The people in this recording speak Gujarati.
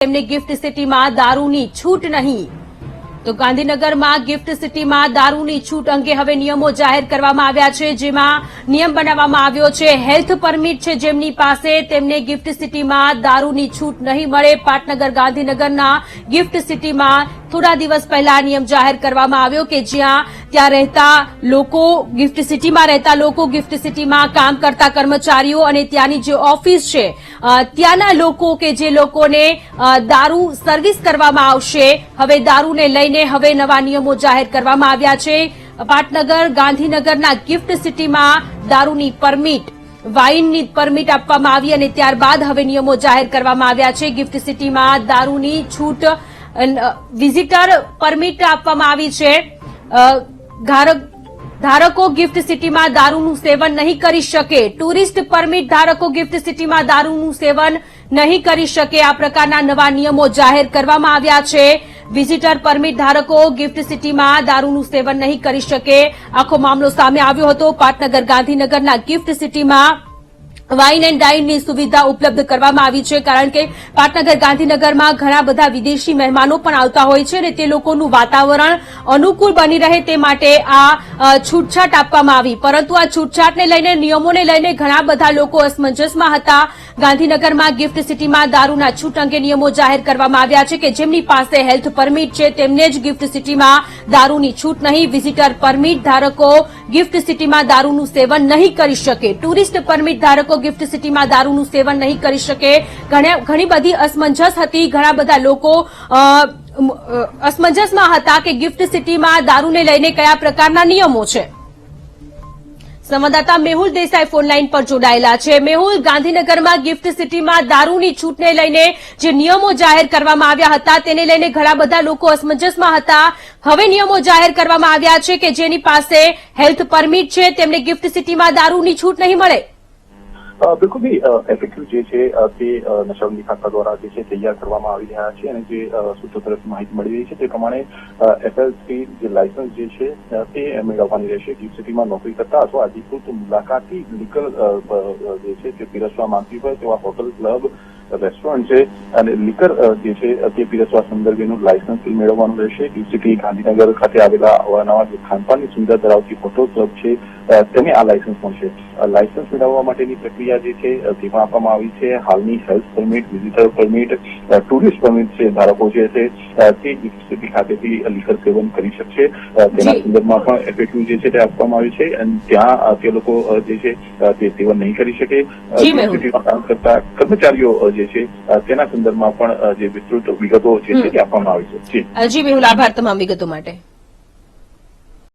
તેમને ગિફ્ટ સિટીમાં દારૂની છૂટ નહીં. તો ગાંધીનગરમાં ગિફ્ટ સિટીમાં દારૂની છૂટ અંગે હવે નિયમો જાહેર કરવામાં આવ્યા છે, જેમાં નિયમ બનાવવામાં આવ્યો છે. હેલ્થ પરમિટ છે જેમની પાસે, તેમને ગિફ્ટ સિટીમાં દારૂની છૂટ નહીં મળે. પાટનગર ગાંધીનગરના ગિફ્ટ સિટીમાં થોડા દિવસ પહેલા નિયમ જાહેર કરવામાં આવ્યો કે ત્યાં રહેતા લોકો, ગિફ્ટ સિટીમાં રહેતા લોકો, ગિફ્ટ સિટીમાં કામ કરતા કર્મચારીઓ અને ત્યાંની જે ઓફિસ છે ત્યાંના લોકો કે જે લોકોને દારૂ સર્વિસ કરવામાં આવશે, હવે દારૂને લઈને હવે નવા નિયમો જાહેર કરવામાં આવ્યા છે. પાટનગર ગાંધીનગરના ગિફ્ટ સિટીમાં દારૂની પરમિટ, વાઇનની પરમિટ આપવામાં આવી અને ત્યારબાદ હવે નિયમો જાહેર કરવામાં આવ્યા છે. ગિફ્ટ સિટીમાં દારૂની છૂટ, વિઝિટર પરમિટ આપવામાં આવી છે. ધારકો ગિફ્ટ સિટીમાં દારૂનું સેવન નહીં કરી શકે. ટુરિસ્ટ પરમિટ ધારકો ગિફ્ટ સિટીમાં દારૂનું સેવન નહીં કરી શકે. આ પ્રકારના નવા નિયમો જાહેર કરવામાં આવ્યા છે. વિઝિટર પરમિટ ધારકો ગિફ્ટ સિટીમાં દારૂનું સેવન નહીં કરી શકે. આખો મામલો સામે આવ્યો હતો. પાટનગર ગાંધીનગરના ગિફ્ટ સિટીમાં વાઇન એન્ડ ડાઇનની સુવિધા ઉપલબ્ધ કરવામાં આવી છે, કારણ કે પાટનગર ગાંધીનગરમાં ઘણા બધા વિદેશી મહેમાનો પણ આવતા હોય છે અને તે લોકોનું વાતાવરણ અનુકૂળ બની રહે તે માટે આ છૂટછાટ આપવામાં આવી. પરંતુ આ છૂટછાટને લઈને, નિયમોને લઈને ઘણા બધા લોકો અસમંજસમાં હતા. ગાંધીનગરમાં ગિફ્ટ સિટીમાં દારૂના છૂટ અંગે નિયમો જાહેર કરવામાં આવ્યા છે કે જેમની પાસે હેલ્થ પરમિટ છે તેમને જ ગિફ્ટ સિટીમાં દારૂની છૂટ નહીં. વિઝિટર પરમિટ ધારકો ગિફ્ટ સિટીમાં દારૂનું સેવન નહીં કરી શકે. ટુરિસ્ટ પરમિટ ધારકો ગિફ્ટ સિટીમાં દારૂનું સેવન નહીં કરી શકે. ઘણી બધી અસમંજસ હતી. ઘણા બધા લોકો અસમંજસમાં હતા કે ગિફ્ટ સિટીમાં દારૂને લઈને કયા પ્રકારના નિયમો છે. સંવાદદાતા મેહુલ દેસાઈ ફોનલાઈન પર જોડાયેલા છે. મેહુલ, ગાંધીનગરમાં ગિફ્ટ સિટીમાં દારૂની છૂટને લઈને જે નિયમો જાહેર કરવામાં આવ્યા હતા તેને લઈને ઘણા બધા લોકો અસમંજસમાં હતા. હવે નિયમો જાહેર કરવામાં આવ્યા છે કે જેની પાસે હેલ્થ પરમિટ છે તેમને ગિફ્ટ સિટીમાં દારૂની છૂટ નહીં મળે. બિલકુલ ભાઈ, એફએક્યુ જે છે તે નશાબંધી ખાતા દ્વારા જે છે તૈયાર કરવામાં આવી રહ્યા છે અને જે સૂત્રો તરફથી માહિતી મળી રહી છે તે પ્રમાણે એફએલસી જે લાયસન્સ જે છે તે મેળવવાની રહેશે. ગિફ્ટ સિટીમાં નોકરી કરતા અથવા અધિકૃત મુલાકાતી લીકર જે છે તે પીરસવા માંગતી હોય તેવા હોટલ, ક્લબ, રેસ્ટોરન્ટ છે અને લીકર જે છે તે પીરસવા સંદર્ભેનું લાયસન્સ મેળવવાનું રહેશે. ગિફ્ટ સિટી ગાંધીનગર ખાતે આવેલા અવારનવાર જે ખાનપાનની સુવિધા ધરાવતી હોટલ, ક્લબ છે તેને આ લાયસન્સ મળશે. લાયસન્સ મેળવવા માટેની પ્રક્રિયા જે છે તેમાં આપવામાં આવી છે. હાલની health permit, visitor permit, tourist permit છે ધારકો જે છે તે ગિફ્ટ સિટી ખાતેથી લીકર સેવન કરી શકશે. તેના સંદર્ભમાં પણ એફએક્યુ જે છે તે આપવામાં આવી છે અને ત્યાં તે લોકો જે છે તે સેવન નહીં કરી શકે. ગિફ્ટ સિટીમાં કામ કરતા કર્મચારીઓ જે છે તેના સંદર્ભમાં પણ જે વિસ્તૃત વિગતો જે છે તે આપવામાં આવી છે. જી મેહુલ, આભાર તમામ વિગતો માટે.